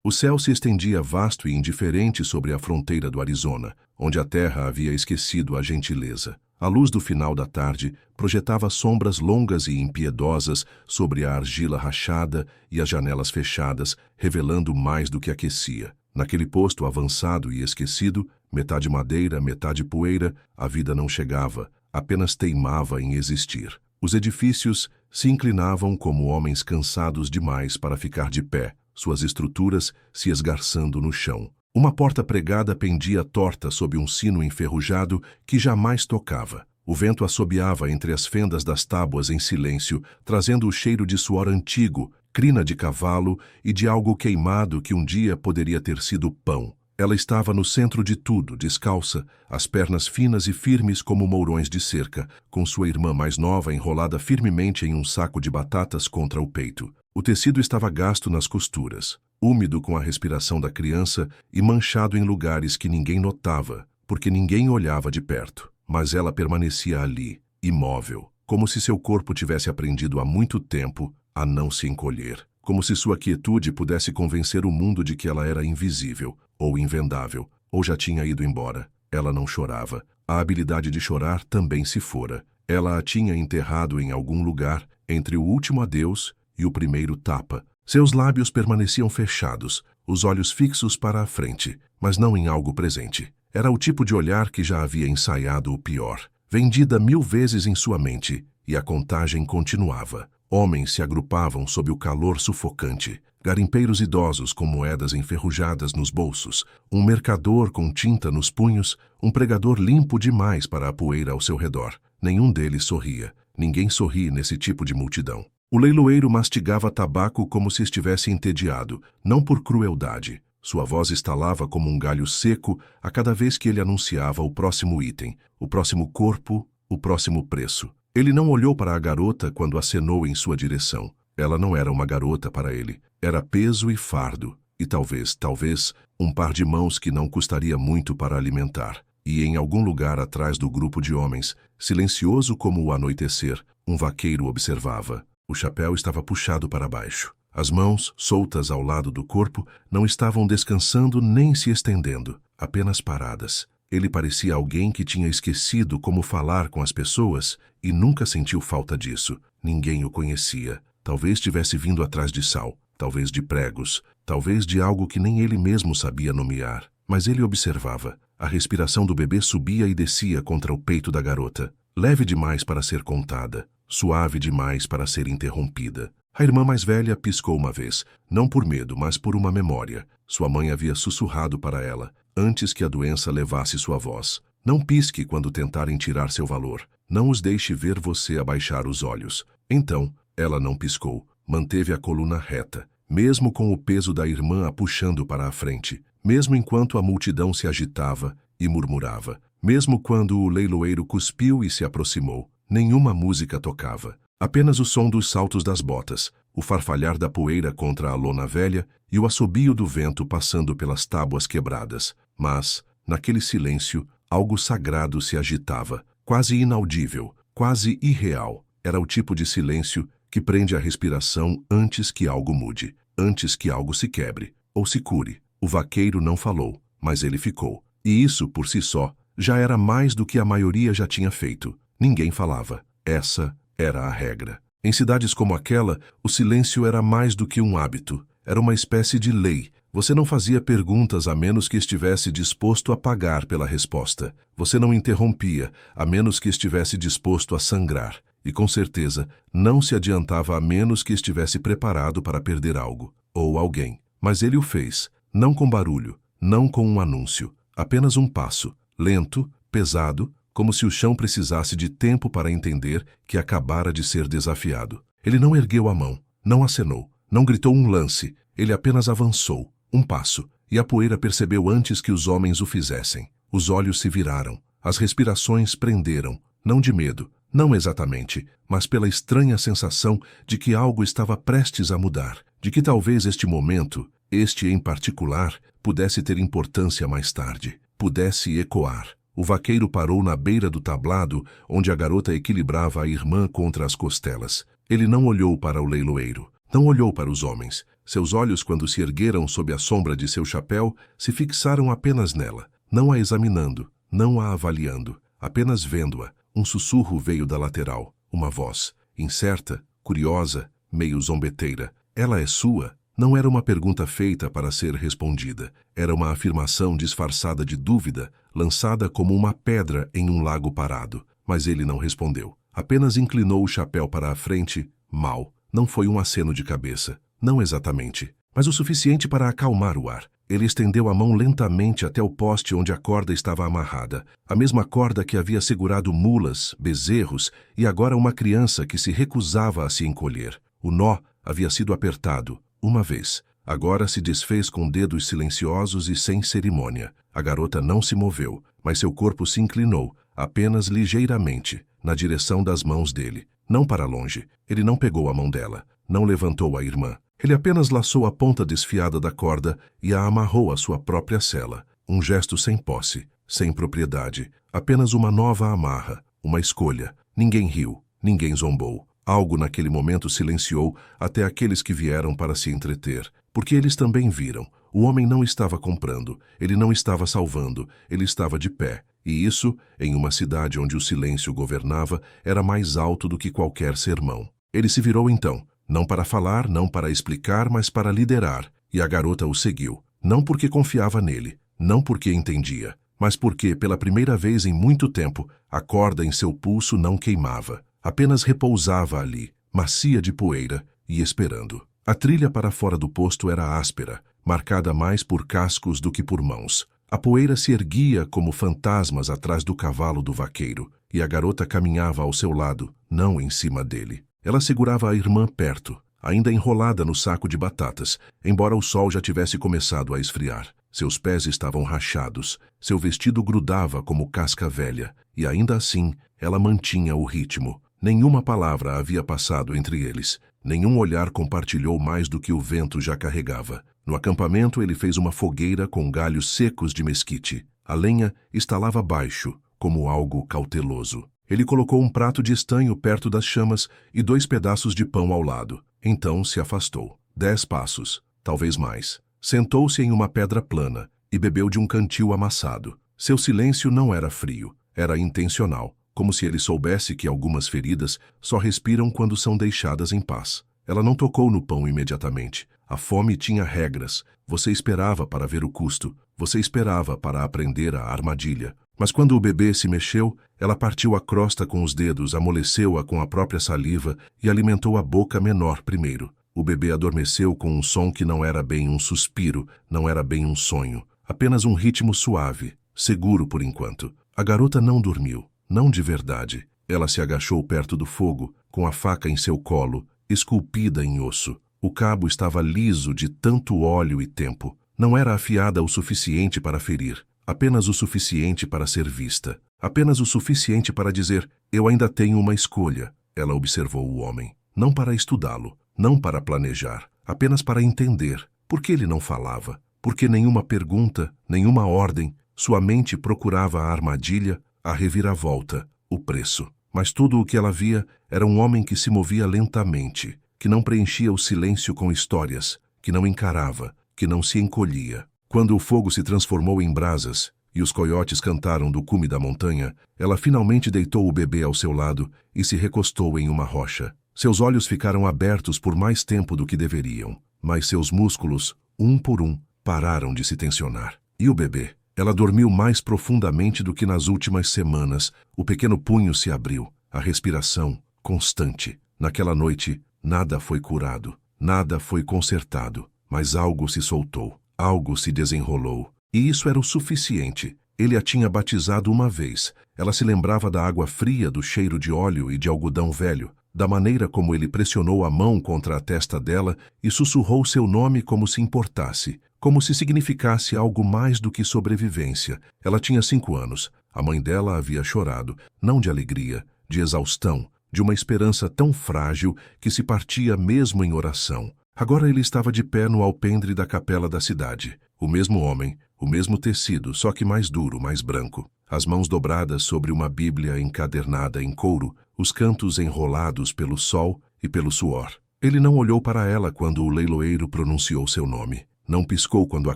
O céu se estendia vasto e indiferente sobre a fronteira do Arizona, onde a terra havia esquecido a gentileza. A luz do final da tarde projetava sombras longas e impiedosas sobre a argila rachada e as janelas fechadas, revelando mais do que aquecia. Naquele posto avançado e esquecido, metade madeira, metade poeira, a vida não chegava, apenas teimava em existir. Os edifícios se inclinavam como homens cansados demais para ficar de pé, suas estruturas se esgarçando no chão. Uma porta pregada pendia torta sob um sino enferrujado que jamais tocava. O vento assobiava entre as fendas das tábuas em silêncio, trazendo o cheiro de suor antigo, crina de cavalo e de algo queimado que um dia poderia ter sido pão. Ela estava no centro de tudo, descalça, as pernas finas e firmes como mourões de cerca, com sua irmã mais nova enrolada firmemente em um saco de batatas contra o peito. O tecido estava gasto nas costuras, úmido com a respiração da criança e manchado em lugares que ninguém notava, porque ninguém olhava de perto. Mas ela permanecia ali, imóvel, como se seu corpo tivesse aprendido há muito tempo a não se encolher, como se sua quietude pudesse convencer o mundo de que ela era invisível, ou invendável, ou já tinha ido embora. Ela não chorava. A habilidade de chorar também se fora. Ela a tinha enterrado em algum lugar, entre o último adeus e o primeiro tapa. Seus lábios permaneciam fechados, os olhos fixos para a frente, mas não em algo presente. Era o tipo de olhar que já havia ensaiado o pior, vendida 1000 vezes em sua mente, e a contagem continuava. Homens se agrupavam sob o calor sufocante, garimpeiros idosos com moedas enferrujadas nos bolsos, um mercador com tinta nos punhos, um pregador limpo demais para a poeira ao seu redor. Nenhum deles sorria. Ninguém sorri nesse tipo de multidão. O leiloeiro mastigava tabaco como se estivesse entediado, não por crueldade. Sua voz estalava como um galho seco a cada vez que ele anunciava o próximo item, o próximo corpo, o próximo preço. Ele não olhou para a garota quando acenou em sua direção. Ela não era uma garota para ele. Era peso e fardo, e talvez, um par de mãos que não custaria muito para alimentar. E em algum lugar atrás do grupo de homens, silencioso como o anoitecer, um vaqueiro observava. O chapéu estava puxado para baixo. As mãos, soltas ao lado do corpo, não estavam descansando nem se estendendo, apenas paradas. Ele parecia alguém que tinha esquecido como falar com as pessoas e nunca sentiu falta disso. Ninguém o conhecia. Talvez tivesse vindo atrás de sal, talvez de pregos, talvez de algo que nem ele mesmo sabia nomear. Mas ele observava. A respiração do bebê subia e descia contra o peito da garota, leve demais para ser contada, suave demais para ser interrompida. A irmã mais velha piscou uma vez, não por medo, mas por uma memória. Sua mãe havia sussurrado para ela, antes que a doença levasse sua voz. Não pisque quando tentarem tirar seu valor. Não os deixe ver você abaixar os olhos. Então, ela não piscou. Manteve a coluna reta, mesmo com o peso da irmã a puxando para a frente. Mesmo enquanto a multidão se agitava e murmurava. Mesmo quando o leiloeiro cuspiu e se aproximou. Nenhuma música tocava. Apenas o som dos saltos das botas, o farfalhar da poeira contra a lona velha e o assobio do vento passando pelas tábuas quebradas. Mas, naquele silêncio, algo sagrado se agitava, quase inaudível, quase irreal. Era o tipo de silêncio que prende a respiração antes que algo mude, antes que algo se quebre ou se cure. O vaqueiro não falou, mas ele ficou. E isso, por si só, já era mais do que a maioria já tinha feito. Ninguém falava. Essa era a regra. Em cidades como aquela, o silêncio era mais do que um hábito. Era uma espécie de lei. Você não fazia perguntas a menos que estivesse disposto a pagar pela resposta. Você não interrompia a menos que estivesse disposto a sangrar. E com certeza, não se adiantava a menos que estivesse preparado para perder algo ou alguém. Mas ele o fez, não com barulho, não com um anúncio. Apenas um passo, lento, pesado, como se o chão precisasse de tempo para entender que acabara de ser desafiado. Ele não ergueu a mão, não acenou, não gritou um lance, ele apenas avançou, um passo, e a poeira percebeu antes que os homens o fizessem. Os olhos se viraram, as respirações prenderam, não de medo, não exatamente, mas pela estranha sensação de que algo estava prestes a mudar, de que talvez este momento, este em particular, pudesse ter importância mais tarde, pudesse ecoar. O vaqueiro parou na beira do tablado, onde a garota equilibrava a irmã contra as costelas. Ele não olhou para o leiloeiro, não olhou para os homens. Seus olhos, quando se ergueram sob a sombra de seu chapéu, se fixaram apenas nela, não a examinando, não a avaliando, apenas vendo-a. Um sussurro veio da lateral, uma voz, incerta, curiosa, meio zombeteira. Ela é sua? Não era uma pergunta feita para ser respondida. Era uma afirmação disfarçada de dúvida, lançada como uma pedra em um lago parado. Mas ele não respondeu. Apenas inclinou o chapéu para a frente, mal. Não foi um aceno de cabeça. Não exatamente, mas o suficiente para acalmar o ar. Ele estendeu a mão lentamente até o poste onde a corda estava amarrada. A mesma corda que havia segurado mulas, bezerros e agora uma criança que se recusava a se encolher. O nó havia sido apertado, uma vez. Agora se desfez com dedos silenciosos e sem cerimônia. A garota não se moveu, mas seu corpo se inclinou, apenas ligeiramente, na direção das mãos dele. Não para longe. Ele não pegou a mão dela. Não levantou a irmã. Ele apenas laçou a ponta desfiada da corda e a amarrou à sua própria sela. Um gesto sem posse, sem propriedade. Apenas uma nova amarra, uma escolha. Ninguém riu, ninguém zombou. Algo naquele momento silenciou até aqueles que vieram para se entreter. Porque eles também viram. O homem não estava comprando, ele não estava salvando, ele estava de pé. E isso, em uma cidade onde o silêncio governava, era mais alto do que qualquer sermão. Ele se virou então. Não para falar, não para explicar, mas para liderar. E a garota o seguiu. Não porque confiava nele, não porque entendia, mas porque, pela primeira vez em muito tempo, a corda em seu pulso não queimava. Apenas repousava ali, macia de poeira, e esperando. A trilha para fora do posto era áspera, marcada mais por cascos do que por mãos. A poeira se erguia como fantasmas atrás do cavalo do vaqueiro, e a garota caminhava ao seu lado, não em cima dele. Ela segurava a irmã perto, ainda enrolada no saco de batatas, embora o sol já tivesse começado a esfriar. Seus pés estavam rachados, seu vestido grudava como casca velha, e ainda assim ela mantinha o ritmo. Nenhuma palavra havia passado entre eles, nenhum olhar compartilhou mais do que o vento já carregava. No acampamento ele fez uma fogueira com galhos secos de mesquite. A lenha estalava baixo, como algo cauteloso. Ele colocou um prato de estanho perto das chamas e 2 pedaços de pão ao lado. Então se afastou. 10 passos, talvez mais. Sentou-se em uma pedra plana e bebeu de um cantil amassado. Seu silêncio não era frio, era intencional, como se ele soubesse que algumas feridas só respiram quando são deixadas em paz. Ela não tocou no pão imediatamente. A fome tinha regras. Você esperava para ver o custo. Você esperava para aprender a armadilha. Mas quando o bebê se mexeu, ela partiu a crosta com os dedos, amoleceu-a com a própria saliva e alimentou a boca menor primeiro. O bebê adormeceu com um som que não era bem um suspiro, não era bem um sonho. Apenas um ritmo suave, seguro por enquanto. A garota não dormiu, não de verdade. Ela se agachou perto do fogo, com a faca em seu colo, esculpida em osso. O cabo estava liso de tanto óleo e tempo. Não era afiada o suficiente para ferir. Apenas o suficiente para ser vista. Apenas o suficiente para dizer, eu ainda tenho uma escolha. Ela observou o homem. Não para estudá-lo, não para planejar, apenas para entender. Por que ele não falava? Porque nenhuma pergunta, nenhuma ordem. Sua mente procurava a armadilha, a reviravolta, o preço. Mas tudo o que ela via era um homem que se movia lentamente, que não preenchia o silêncio com histórias, que não encarava, que não se encolhia. Quando o fogo se transformou em brasas e os coiotes cantaram do cume da montanha, ela finalmente deitou o bebê ao seu lado e se recostou em uma rocha. Seus olhos ficaram abertos por mais tempo do que deveriam, mas seus músculos, um por um, pararam de se tensionar. E o bebê? Ela dormiu mais profundamente do que nas últimas semanas. O pequeno punho se abriu, a respiração, constante. Naquela noite, nada foi curado, nada foi consertado, mas algo se soltou. Algo se desenrolou, e isso era o suficiente. Ele a tinha batizado uma vez. Ela se lembrava da água fria, do cheiro de óleo e de algodão velho, da maneira como ele pressionou a mão contra a testa dela e sussurrou seu nome como se importasse, como se significasse algo mais do que sobrevivência. Ela tinha 5 anos. A mãe dela havia chorado, não de alegria, de exaustão, de uma esperança tão frágil que se partia mesmo em oração. Agora ele estava de pé no alpendre da capela da cidade. O mesmo homem, o mesmo tecido, só que mais duro, mais branco. As mãos dobradas sobre uma Bíblia encadernada em couro, os cantos enrolados pelo sol e pelo suor. Ele não olhou para ela quando o leiloeiro pronunciou seu nome. Não piscou quando a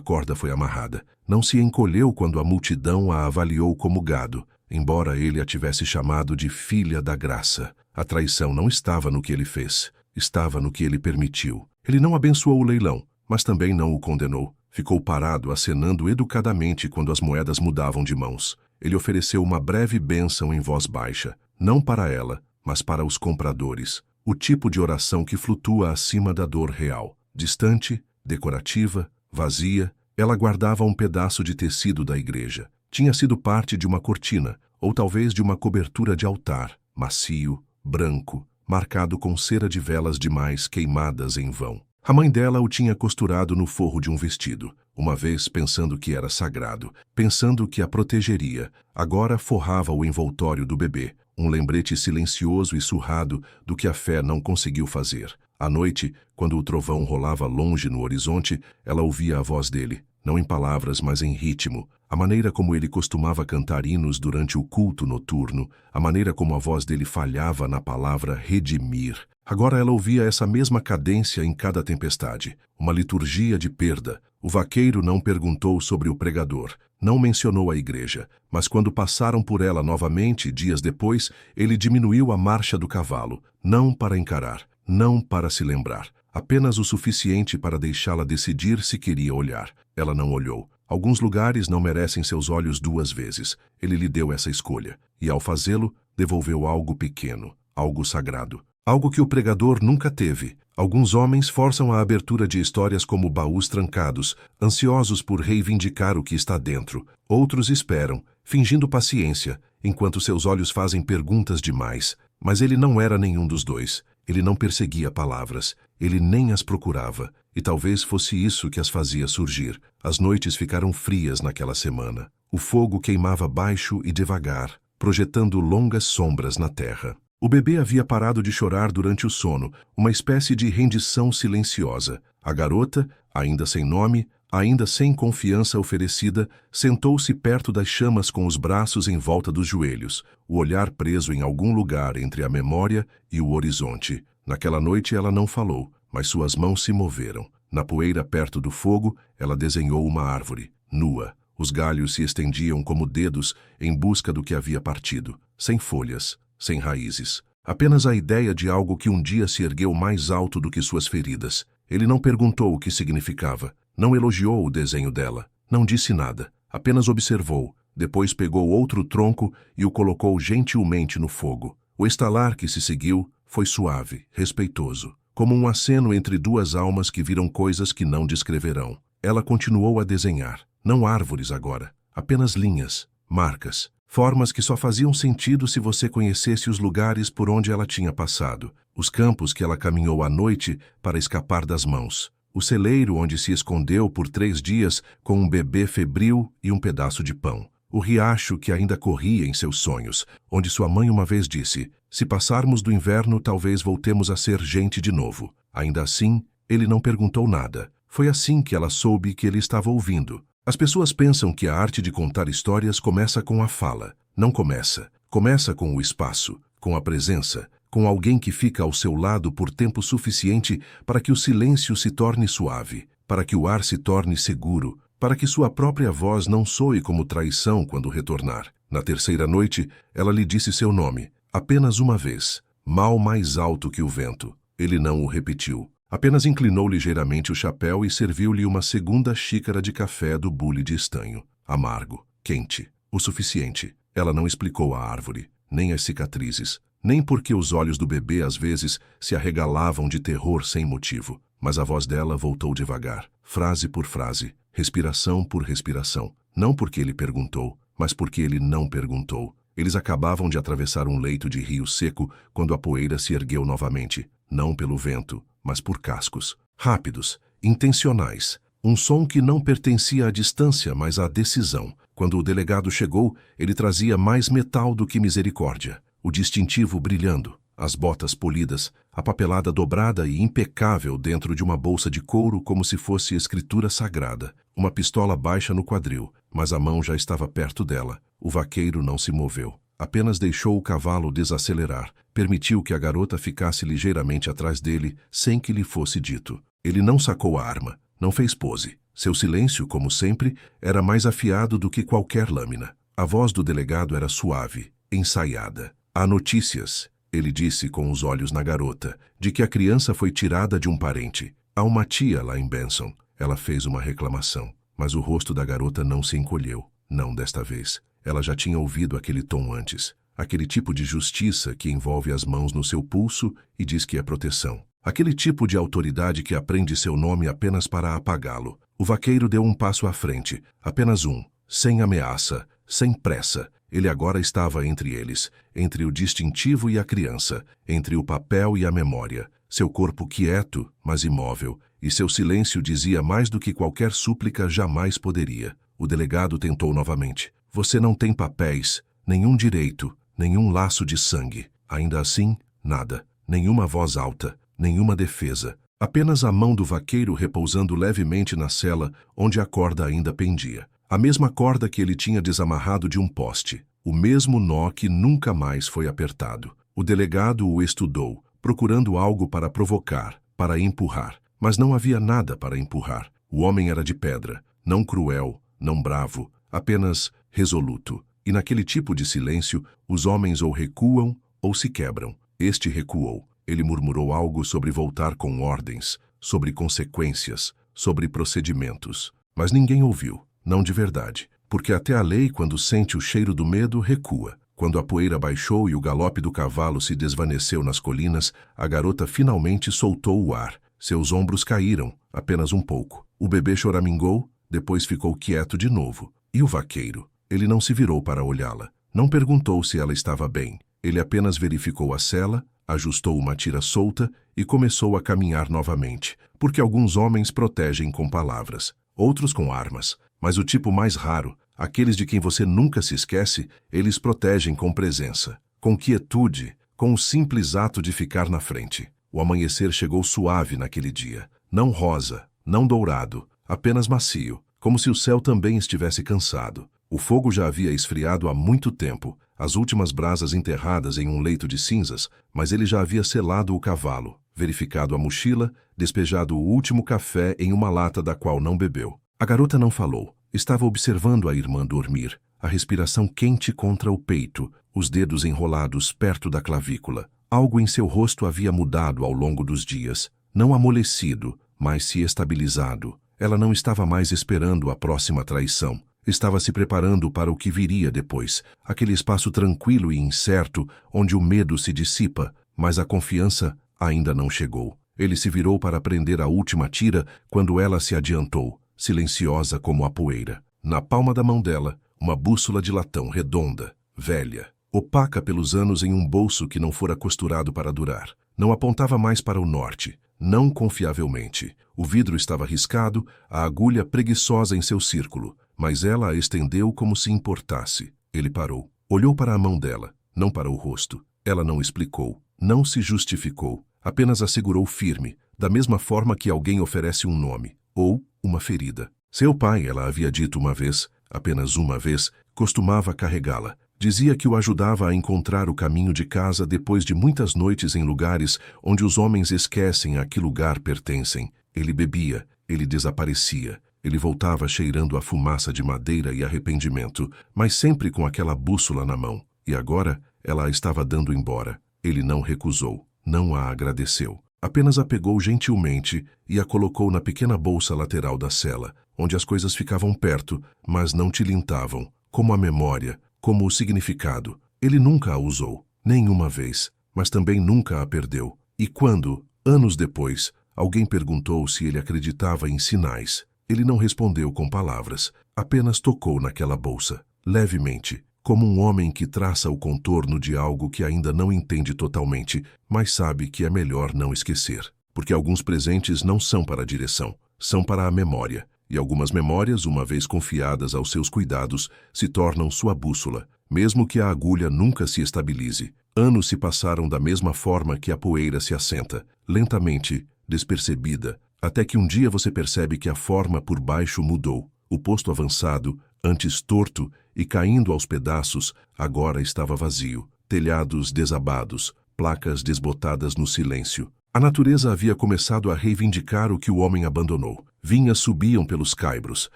corda foi amarrada. Não se encolheu quando a multidão a avaliou como gado, embora ele a tivesse chamado de filha da graça. A traição não estava no que ele fez, estava no que ele permitiu. Ele não abençoou o leilão, mas também não o condenou. Ficou parado, acenando educadamente quando as moedas mudavam de mãos. Ele ofereceu uma breve bênção em voz baixa, não para ela, mas para os compradores. O tipo de oração que flutua acima da dor real. Distante, decorativa, vazia, ela guardava um pedaço de tecido da igreja. Tinha sido parte de uma cortina, ou talvez de uma cobertura de altar, macio, branco, marcado com cera de velas demais queimadas em vão. A mãe dela o tinha costurado no forro de um vestido, uma vez pensando que era sagrado, pensando que a protegeria. Agora forrava o envoltório do bebê, um lembrete silencioso e surrado do que a fé não conseguiu fazer. À noite, quando o trovão rolava longe no horizonte, ela ouvia a voz dele, não em palavras, mas em ritmo, a maneira como ele costumava cantar hinos durante o culto noturno, a maneira como a voz dele falhava na palavra redimir. Agora ela ouvia essa mesma cadência em cada tempestade, uma liturgia de perda. O vaqueiro não perguntou sobre o pregador, não mencionou a igreja, mas quando passaram por ela novamente, dias depois, ele diminuiu a marcha do cavalo, não para encarar, não para se lembrar, apenas o suficiente para deixá-la decidir se queria olhar. Ela não olhou. Alguns lugares não merecem seus olhos duas vezes. Ele lhe deu essa escolha, e ao fazê-lo, devolveu algo pequeno, algo sagrado. Algo que o pregador nunca teve. Alguns homens forçam a abertura de histórias como baús trancados, ansiosos por reivindicar o que está dentro. Outros esperam, fingindo paciência, enquanto seus olhos fazem perguntas demais. Mas ele não era nenhum dos dois. Ele não perseguia palavras. Ele nem as procurava. E talvez fosse isso que as fazia surgir. As noites ficaram frias naquela semana. O fogo queimava baixo e devagar, projetando longas sombras na terra. O bebê havia parado de chorar durante o sono, uma espécie de rendição silenciosa. A garota, ainda sem nome, ainda sem confiança oferecida, sentou-se perto das chamas com os braços em volta dos joelhos, o olhar preso em algum lugar entre a memória e o horizonte. Naquela noite ela não falou, mas suas mãos se moveram. Na poeira perto do fogo, ela desenhou uma árvore, nua. Os galhos se estendiam como dedos em busca do que havia partido, sem folhas, sem raízes. Apenas a ideia de algo que um dia se ergueu mais alto do que suas feridas. Ele não perguntou o que significava, não elogiou o desenho dela, não disse nada, apenas observou. Depois pegou outro tronco e o colocou gentilmente no fogo. O estalar que se seguiu foi suave, respeitoso, como um aceno entre duas almas que viram coisas que não descreverão. Ela continuou a desenhar, não árvores agora, apenas linhas, marcas, formas que só faziam sentido se você conhecesse os lugares por onde ela tinha passado, os campos que ela caminhou à noite para escapar das mãos, o celeiro onde se escondeu por 3 dias com um bebê febril e um pedaço de pão, o riacho que ainda corria em seus sonhos, onde sua mãe uma vez disse: se passarmos do inverno, talvez voltemos a ser gente de novo. Ainda assim, ele não perguntou nada. Foi assim que ela soube que ele estava ouvindo. As pessoas pensam que a arte de contar histórias começa com a fala. Não começa. Começa com o espaço, com a presença, com alguém que fica ao seu lado por tempo suficiente para que o silêncio se torne suave, para que o ar se torne seguro, para que sua própria voz não soe como traição quando retornar. Na terceira noite, ela lhe disse seu nome, apenas uma vez, mal mais alto que o vento. Ele não o repetiu. Apenas inclinou ligeiramente o chapéu e serviu-lhe uma segunda xícara de café do bule de estanho. Amargo, quente, o suficiente. Ela não explicou a árvore, nem as cicatrizes, nem porque os olhos do bebê às vezes se arregalavam de terror sem motivo. Mas a voz dela voltou devagar, frase por frase, respiração por respiração. Não porque ele perguntou, mas porque ele não perguntou. Eles acabavam de atravessar um leito de rio seco quando a poeira se ergueu novamente, não pelo vento, mas por cascos, rápidos, intencionais. Um som que não pertencia à distância, mas à decisão. Quando o delegado chegou, ele trazia mais metal do que misericórdia. O distintivo brilhando, as botas polidas, a papelada dobrada e impecável dentro de uma bolsa de couro como se fosse escritura sagrada. Uma pistola baixa no quadril, mas a mão já estava perto dela. O vaqueiro não se moveu. Apenas deixou o cavalo desacelerar, permitiu que a garota ficasse ligeiramente atrás dele, sem que lhe fosse dito. Ele não sacou a arma, não fez pose. Seu silêncio, como sempre, era mais afiado do que qualquer lâmina. A voz do delegado era suave, ensaiada. Há notícias, ele disse com os olhos na garota, de que a criança foi tirada de um parente. Há uma tia lá em Benson. Ela fez uma reclamação, mas o rosto da garota não se encolheu. Não desta vez. Ela já tinha ouvido aquele tom antes. Aquele tipo de justiça que envolve as mãos no seu pulso e diz que é proteção. Aquele tipo de autoridade que aprende seu nome apenas para apagá-lo. O vaqueiro deu um passo à frente, apenas um, sem ameaça, sem pressa. Ele agora estava entre eles, entre o distintivo e a criança, entre o papel e a memória. Seu corpo quieto, mas imóvel, e seu silêncio dizia mais do que qualquer súplica jamais poderia. O delegado tentou novamente. Você não tem papéis, nenhum direito, nenhum laço de sangue. Ainda assim, nada, nenhuma voz alta, nenhuma defesa. Apenas a mão do vaqueiro repousando levemente na sela onde a corda ainda pendia. A mesma corda que ele tinha desamarrado de um poste. O mesmo nó que nunca mais foi apertado. O delegado o estudou, procurando algo para provocar, para empurrar. Mas não havia nada para empurrar. O homem era de pedra, não cruel, não bravo, apenas resoluto. E naquele tipo de silêncio, os homens ou recuam ou se quebram. Este recuou. Ele murmurou algo sobre voltar com ordens, sobre consequências, sobre procedimentos. Mas ninguém ouviu, não de verdade. Porque até a lei, quando sente o cheiro do medo, recua. Quando a poeira baixou e o galope do cavalo se desvaneceu nas colinas, a garota finalmente soltou o ar. Seus ombros caíram, apenas um pouco. O bebê choramingou, depois ficou quieto de novo. E o vaqueiro? Ele não se virou para olhá-la. Não perguntou se ela estava bem. Ele apenas verificou a sela, ajustou uma tira solta e começou a caminhar novamente, porque alguns homens protegem com palavras, outros com armas, mas o tipo mais raro, aqueles de quem você nunca se esquece, eles protegem com presença, com quietude, com o simples ato de ficar na frente. O amanhecer chegou suave naquele dia, não rosa, não dourado, apenas macio, como se o céu também estivesse cansado. O fogo já havia esfriado há muito tempo, as últimas brasas enterradas em um leito de cinzas, mas ele já havia selado o cavalo, verificado a mochila, despejado o último café em uma lata da qual não bebeu. A garota não falou. Estava observando a irmã dormir, a respiração quente contra o peito, os dedos enrolados perto da clavícula. Algo em seu rosto havia mudado ao longo dos dias, não amolecido, mas se estabilizado. Ela não estava mais esperando a próxima traição. Estava se preparando para o que viria depois, aquele espaço tranquilo e incerto onde o medo se dissipa, mas a confiança ainda não chegou. Ele se virou para prender a última tira quando ela se adiantou, silenciosa como a poeira. Na palma da mão dela, uma bússola de latão redonda, velha, opaca pelos anos em um bolso que não fora costurado para durar. Não apontava mais para o norte, não confiavelmente. O vidro estava riscado, a agulha preguiçosa em seu círculo, mas ela a estendeu como se importasse. Ele parou, olhou para a mão dela, não para o rosto. Ela não explicou, não se justificou, apenas a segurou firme, da mesma forma que alguém oferece um nome, ou uma ferida. Seu pai, ela havia dito uma vez, apenas uma vez, costumava carregá-la. Dizia que o ajudava a encontrar o caminho de casa depois de muitas noites em lugares onde os homens esquecem a que lugar pertencem. Ele bebia, ele desaparecia. Ele voltava cheirando a fumaça de madeira e arrependimento, mas sempre com aquela bússola na mão. E agora ela a estava dando embora. Ele não recusou, não a agradeceu. Apenas a pegou gentilmente e a colocou na pequena bolsa lateral da cela, onde as coisas ficavam perto, mas não tilintavam, como a memória, como o significado. Ele nunca a usou, nenhuma vez, mas também nunca a perdeu. E quando, anos depois, alguém perguntou se ele acreditava em sinais, ele não respondeu com palavras, apenas tocou naquela bolsa, levemente, como um homem que traça o contorno de algo que ainda não entende totalmente, mas sabe que é melhor não esquecer. Porque alguns presentes não são para a direção, são para a memória. E algumas memórias, uma vez confiadas aos seus cuidados, se tornam sua bússola, mesmo que a agulha nunca se estabilize. Anos se passaram da mesma forma que a poeira se assenta, lentamente, despercebida, até que um dia você percebe que a forma por baixo mudou. O posto avançado, antes torto e caindo aos pedaços, agora estava vazio. Telhados desabados, placas desbotadas no silêncio. A natureza havia começado a reivindicar o que o homem abandonou. Vinhas subiam pelos caibros,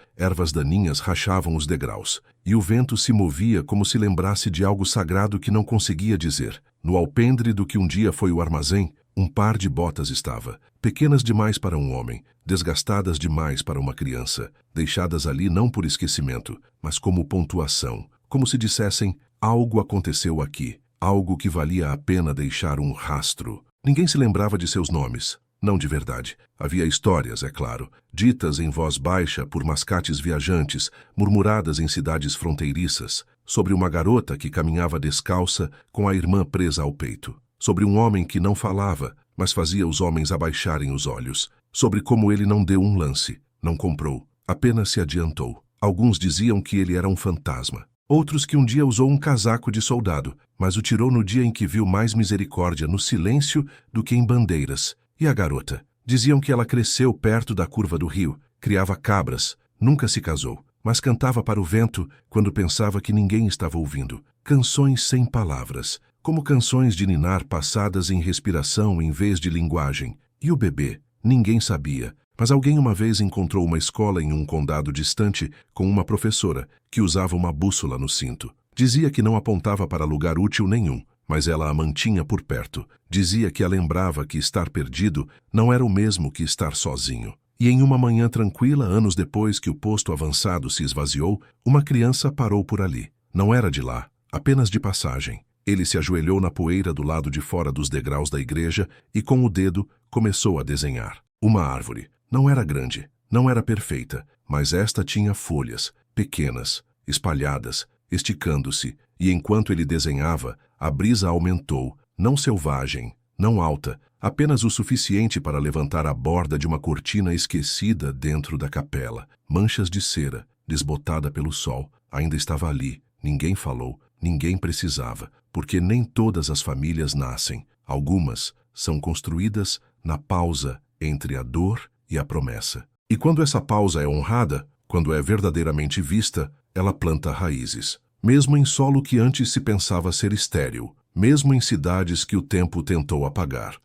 ervas daninhas rachavam os degraus, e o vento se movia como se lembrasse de algo sagrado que não conseguia dizer. No alpendre do que um dia foi o armazém, um par de botas estava, pequenas demais para um homem, desgastadas demais para uma criança, deixadas ali não por esquecimento, mas como pontuação, como se dissessem, algo aconteceu aqui, algo que valia a pena deixar um rastro. Ninguém se lembrava de seus nomes, não de verdade. Havia histórias, é claro, ditas em voz baixa por mascates viajantes, murmuradas em cidades fronteiriças, sobre uma garota que caminhava descalça com a irmã presa ao peito. Sobre um homem que não falava, mas fazia os homens abaixarem os olhos. Sobre como ele não deu um lance, não comprou, apenas se adiantou. Alguns diziam que ele era um fantasma. Outros que um dia usou um casaco de soldado, mas o tirou no dia em que viu mais misericórdia no silêncio do que em bandeiras. E a garota? Diziam que ela cresceu perto da curva do rio, criava cabras, nunca se casou, mas cantava para o vento quando pensava que ninguém estava ouvindo. Canções sem palavras, como canções de ninar passadas em respiração em vez de linguagem. E o bebê? Ninguém sabia, mas alguém uma vez encontrou uma escola em um condado distante com uma professora que usava uma bússola no cinto. Dizia que não apontava para lugar útil nenhum, mas ela a mantinha por perto. Dizia que a lembrava que estar perdido não era o mesmo que estar sozinho. E em uma manhã tranquila, anos depois que o posto avançado se esvaziou, uma criança parou por ali. Não era de lá, apenas de passagem. Ele se ajoelhou na poeira do lado de fora dos degraus da igreja e com o dedo começou a desenhar. Uma árvore. Não era grande, não era perfeita, mas esta tinha folhas, pequenas, espalhadas, esticando-se, e enquanto ele desenhava, a brisa aumentou, não selvagem, não alta, apenas o suficiente para levantar a borda de uma cortina esquecida dentro da capela. Manchas de cera, desbotada pelo sol, ainda estava ali. Ninguém falou, ninguém precisava, porque nem todas as famílias nascem. Algumas são construídas na pausa entre a dor e a promessa. E quando essa pausa é honrada, quando é verdadeiramente vista, ela planta raízes. Mesmo em solo que antes se pensava ser estéril, mesmo em cidades que o tempo tentou apagar.